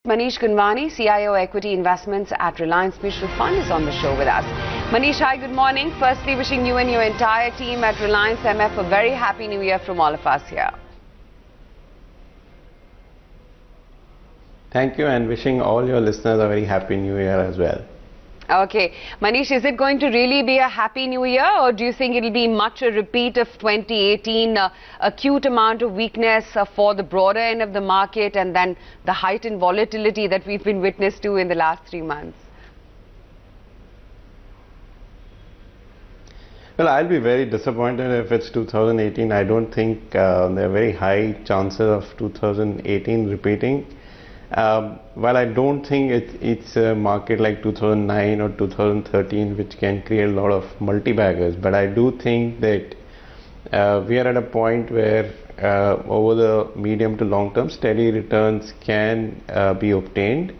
Manish Gunwani, CIO Equity Investments at Reliance Mutual Fund, is on the show with us. Manish, hi, good morning. Firstly, wishing you and your entire team at Reliance MF a very happy new year from all of us here. Thank you, and wishing all your listeners a very happy new year as well. Okay. Manish, is it going to really be a happy new year, or do you think it will be much a repeat of 2018, acute amount of weakness for the broader end of the market and then the heightened volatility that we've been witness to in the last 3 months? Well, I'll be very disappointed if it's 2018. I don't think there are very high chances of 2018 repeating. While I don't think it's a market like 2009 or 2013 which can create a lot of multi-baggers, but I do think that we are at a point where over the medium to long term steady returns can be obtained,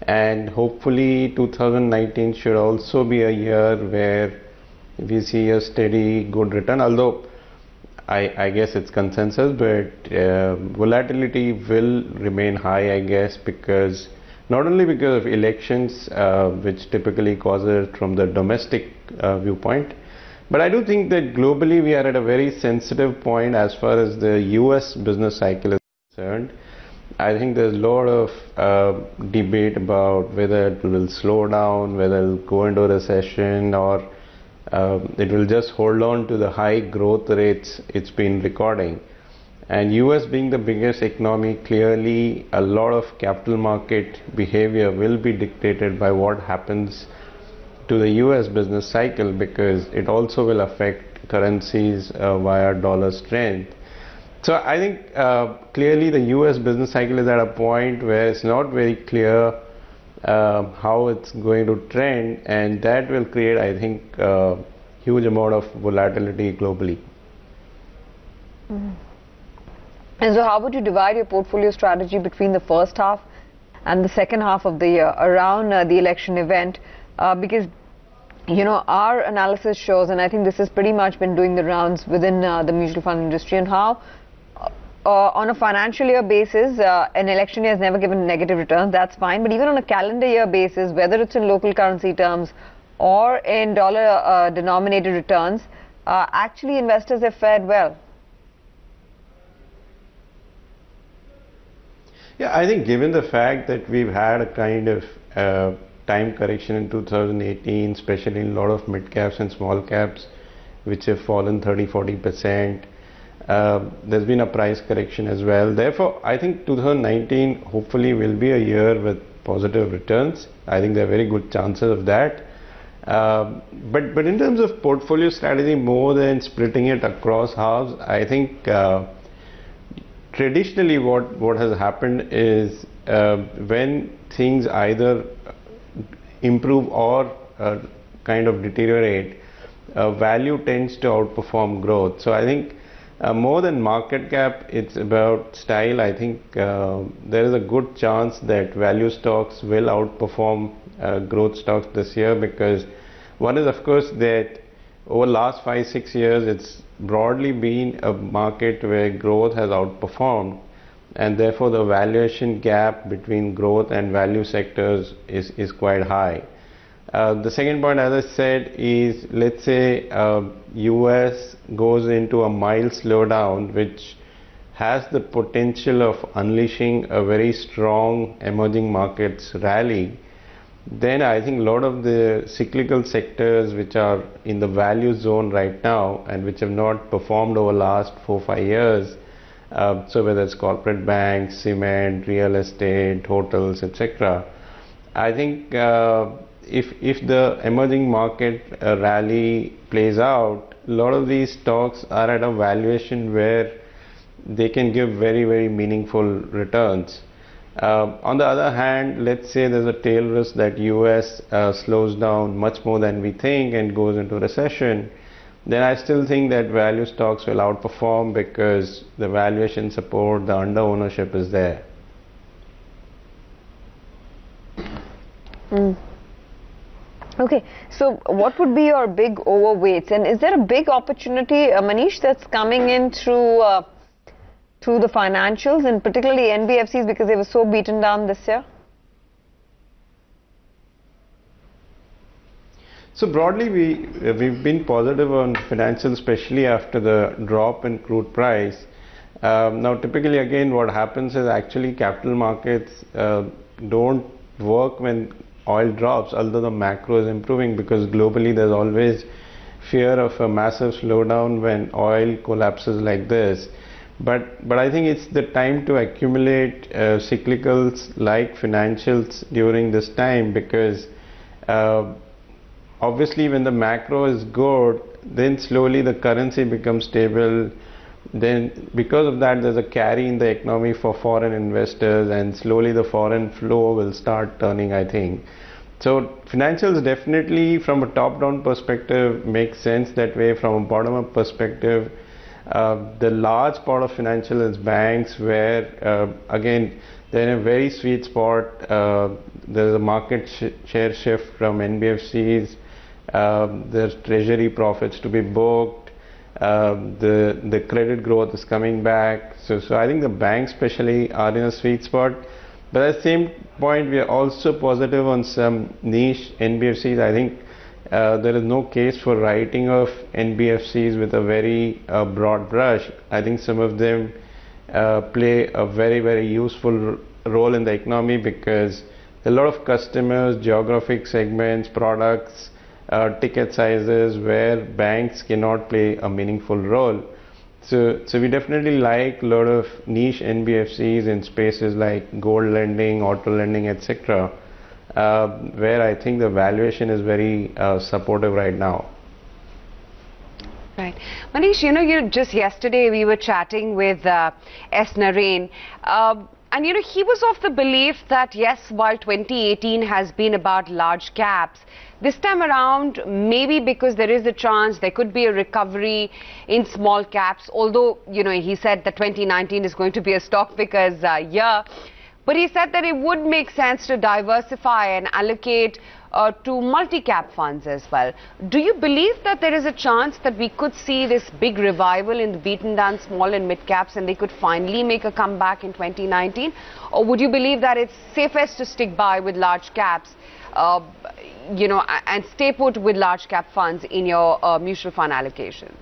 and hopefully 2019 should also be a year where we see a steady good return, although I guess it's consensus, but volatility will remain high, I guess, because not only because of elections, which typically causes from the domestic viewpoint, but I do think that globally we are at a very sensitive point as far as the US business cycle is concerned. I think there's a lot of debate about whether it will slow down, whether it will go into a recession, or it will just hold on to the high growth rates it's been recording. And US being the biggest economy, clearly a lot of capital market behavior will be dictated by what happens to the US business cycle, because it also will affect currencies via dollar strength. So I think clearly the US business cycle is at a point where it's not very clear how it's going to trend, and that will create, I think, huge amount of volatility globally. And so how would you divide your portfolio strategy between the first half and the second half of the year around the election event? Because, you know, our analysis shows, and I think this has pretty much been doing the rounds within the mutual fund industry, and how on a financial year basis, an election year has never given negative returns, that's fine. But even on a calendar year basis, whether it's in local currency terms or in dollar denominated returns, actually investors have fared well. Yeah, I think given the fact that we've had a kind of time correction in 2018, especially in a lot of mid caps and small caps, which have fallen 30–40%. There's been a price correction as well. Therefore, I think 2019 hopefully will be a year with positive returns. I think there are very good chances of that. But in terms of portfolio strategy, more than splitting it across halves, I think traditionally what has happened is when things either improve or kind of deteriorate, value tends to outperform growth. So I think more than market cap, it's about style. I think there is a good chance that value stocks will outperform growth stocks this year, because one is, of course, that over the last 5–6 years, it's broadly been a market where growth has outperformed, and therefore the valuation gap between growth and value sectors is quite high. The second point, as I said, is let's say US goes into a mild slowdown, which has the potential of unleashing a very strong emerging markets rally. Then I think a lot of the cyclical sectors which are in the value zone right now and which have not performed over the last 4–5 years, so whether it's corporate banks, cement, real estate, hotels, etc., I think if the emerging market rally plays out, a lot of these stocks are at a valuation where they can give very, very meaningful returns. On the other hand, let's say there's a tail risk that US slows down much more than we think and goes into recession, then I still think that value stocks will outperform because the valuation support, the under ownership is there. Okay, so what would be your big overweights, and is there a big opportunity, Manish, that's coming in through the financials, and particularly NBFCs, because they were so beaten down this year? So broadly, we've been positive on financials, especially after the drop in crude price. Now, typically, again, what happens is actually capital markets don't work when oil drops, although the macro is improving, because globally there's always fear of a massive slowdown when oil collapses like this. But I think it's the time to accumulate cyclicals like financials during this time, because obviously when the macro is good, then slowly the currency becomes stable. Then because of that, there's a carry in the economy for foreign investors, and slowly the foreign flow will start turning, I think. So financials definitely from a top-down perspective make sense that way. From a bottom-up perspective, the large part of financial is banks, where again they're in a very sweet spot. There's a market share shift from NBFCs. There's treasury profits to be booked. The credit growth is coming back. So I think the banks especially are in a sweet spot. But at the same point, we are also positive on some niche NBFCs. I think there is no case for writing off NBFCs with a very broad brush. I think some of them play a very, very useful role in the economy, because a lot of customers, geographic segments, products, ticket sizes where banks cannot play a meaningful role. So we definitely like a lot of niche NBFCs in spaces like gold lending, auto lending, etc., where I think the valuation is very supportive right now. Right. Manish, just yesterday we were chatting with S. Narain, and he was of the belief that yes, while 2018 has been about large caps, this time around, maybe because there is a chance there could be a recovery in small caps, although, he said that 2019 is going to be a stock pickers year. But he said that it would make sense to diversify and allocate to multi-cap funds as well. Do you believe that there is a chance that we could see this big revival in the beaten down small and mid caps and they could finally make a comeback in 2019? Or would you believe that it's safest to stick by with large caps, and stay put with large cap funds in your mutual fund allocations?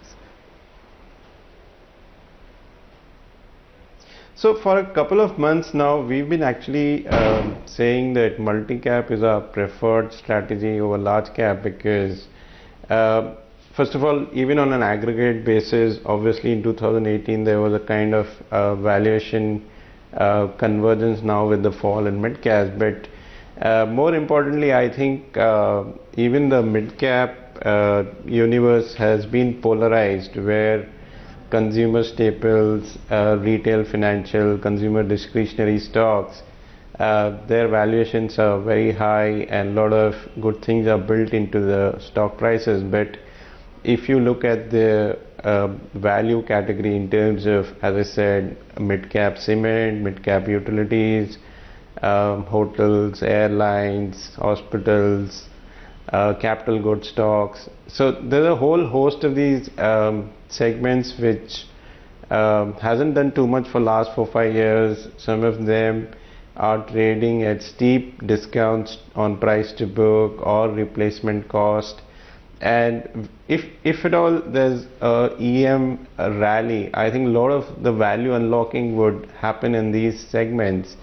So for a couple of months now, we've been actually saying that multi-cap is our preferred strategy over large cap, because first of all, even on an aggregate basis, obviously in 2018 there was a kind of valuation convergence now with the fall in mid caps. But more importantly, I think even the mid cap universe has been polarized, where consumer staples, retail financial, consumer discretionary stocks, their valuations are very high and a lot of good things are built into the stock prices. But if you look at the value category in terms of, as I said, mid-cap cement, mid-cap utilities, hotels, airlines, hospitals, capital goods stocks. So there's a whole host of these segments which hasn't done too much for last 4-5 years. Some of them are trading at steep discounts on price to book or replacement cost. And if at all there's a EM rally, I think a lot of the value unlocking would happen in these segments.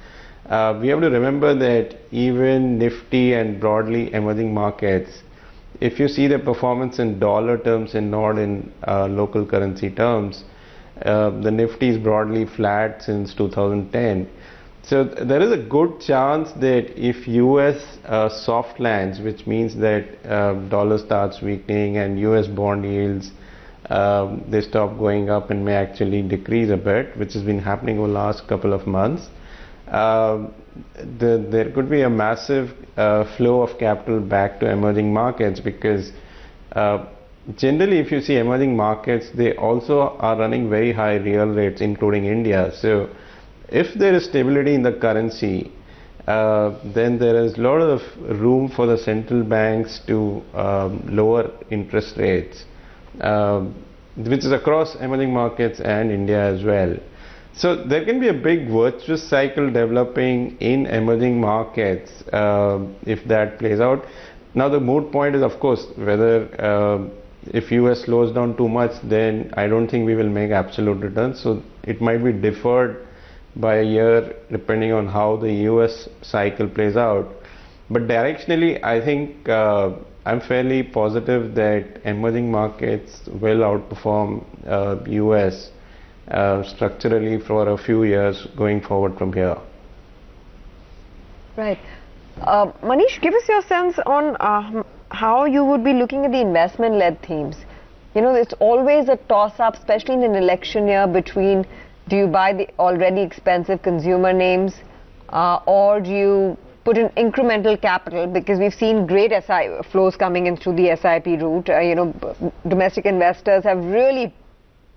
We have to remember that even Nifty and broadly emerging markets, if you see the performance in dollar terms and not in local currency terms, the Nifty is broadly flat since 2010. So there is a good chance that if US soft lands, which means that dollar starts weakening and US bond yields, they stop going up and may actually decrease a bit, which has been happening over the last couple of months. There could be a massive flow of capital back to emerging markets, because generally if you see emerging markets, they also are running very high real rates, including India. So if there is stability in the currency, then there is a lot of room for the central banks to lower interest rates, which is across emerging markets and India as well. So there can be a big virtuous cycle developing in emerging markets if that plays out. Now the moot point is, of course, whether if US slows down too much, then I don't think we will make absolute returns. So it might be deferred by a year depending on how the US cycle plays out. But directionally, I think I'm fairly positive that emerging markets will outperform US structurally for a few years going forward from here. Right. Manish, give us your sense on how you would be looking at the investment-led themes. You know, it's always a toss-up, especially in an election year, between do you buy the already expensive consumer names or do you put in incremental capital, because we've seen great SI flows coming in through the SIP route. You know, domestic investors have really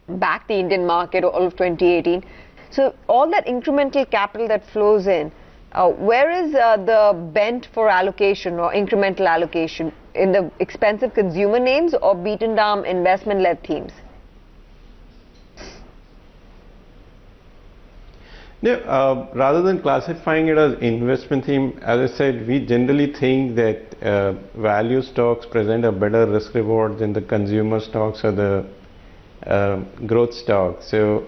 backed the Indian market all of 2018. So all that incremental capital that flows in, where is the bent for allocation or incremental allocation, in the expensive consumer names or beaten down investment-led themes? Yeah, rather than classifying it as investment theme, as I said, we generally think that value stocks present a better risk reward than the consumer stocks or the growth stocks. So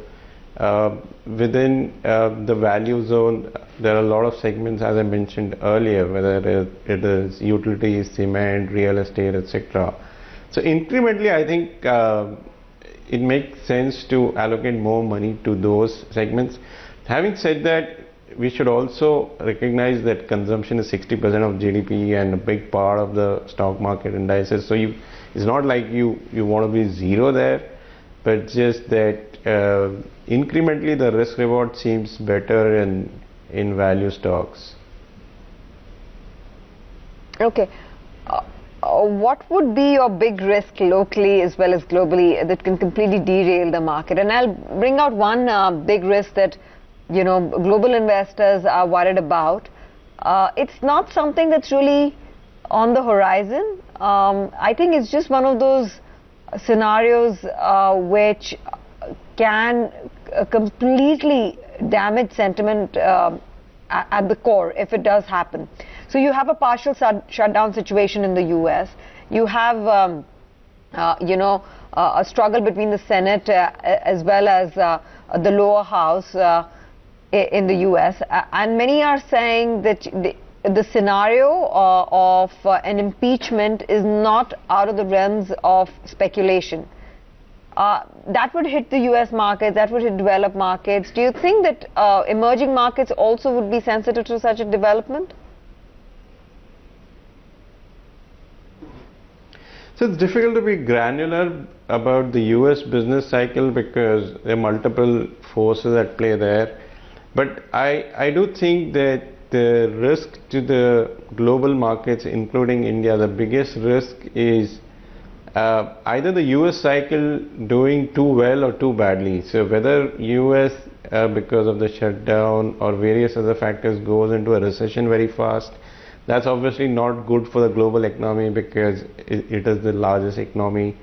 within the value zone, there are a lot of segments, as I mentioned earlier, whether it is utilities, cement, real estate, etc. So incrementally, I think it makes sense to allocate more money to those segments. Having said that, we should also recognize that consumption is 60% of GDP and a big part of the stock market indices. So it's not like you want to be zero there, but just that incrementally the risk reward seems better in value stocks. Okay. What would be your big risk locally as well as globally that can completely derail the market? And I'll bring out one big risk that, you know, global investors are worried about. It's not something that's really on the horizon. I think it's just one of those scenarios which can completely damage sentiment at the core if it does happen. So you have a partial shutdown situation in the US. You have, you know, a struggle between the Senate as well as the lower house in the US, and many are saying that the scenario of an impeachment is not out of the realms of speculation. That would hit the US markets, that would hit developed markets. Do you think that emerging markets also would be sensitive to such a development? So it's difficult to be granular about the US business cycle because there are multiple forces at play there. But I do think that the risk to the global markets, including India, the biggest risk is either the US cycle doing too well or too badly. So whether US, because of the shutdown or various other factors, goes into a recession very fast, that's obviously not good for the global economy because it is the largest economy.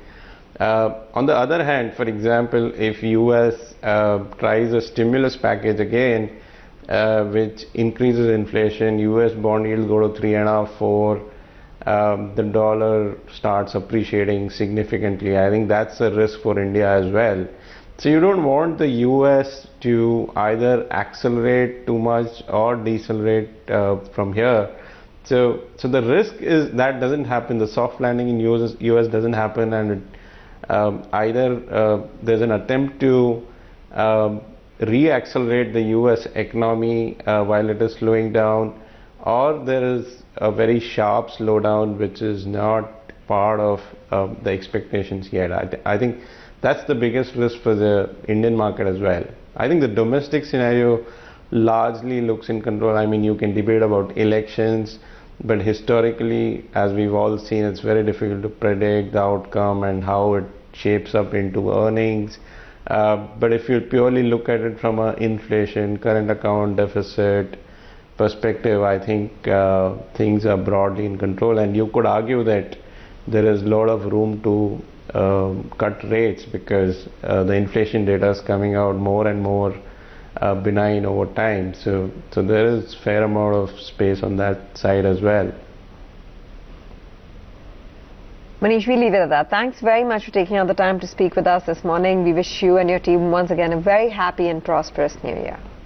On the other hand, for example, if US tries a stimulus package again, which increases inflation, US bond yields go to 3.5, 4, the dollar starts appreciating significantly. I think that's a risk for India as well. So you don't want the US to either accelerate too much or decelerate from here. So the risk is that doesn't happen. The soft landing in US doesn't happen, and either there's an attempt to re-accelerate the US economy while it is slowing down, or there is a very sharp slowdown which is not part of the expectations yet. I think that's the biggest risk for the Indian market as well. I think the domestic scenario largely looks in control. I mean, you can debate about elections, but historically, as we've all seen, it's very difficult to predict the outcome and how it shapes up into earnings. But if you purely look at it from an inflation, current account deficit perspective, I think things are broadly in control, and you could argue that there is a lot of room to cut rates because the inflation data is coming out more and more benign over time. So, there is fair amount of space on that side as well. Manish, we leave it at that. Thanks very much for taking out the time to speak with us this morning. We wish you and your team once again a very happy and prosperous new year.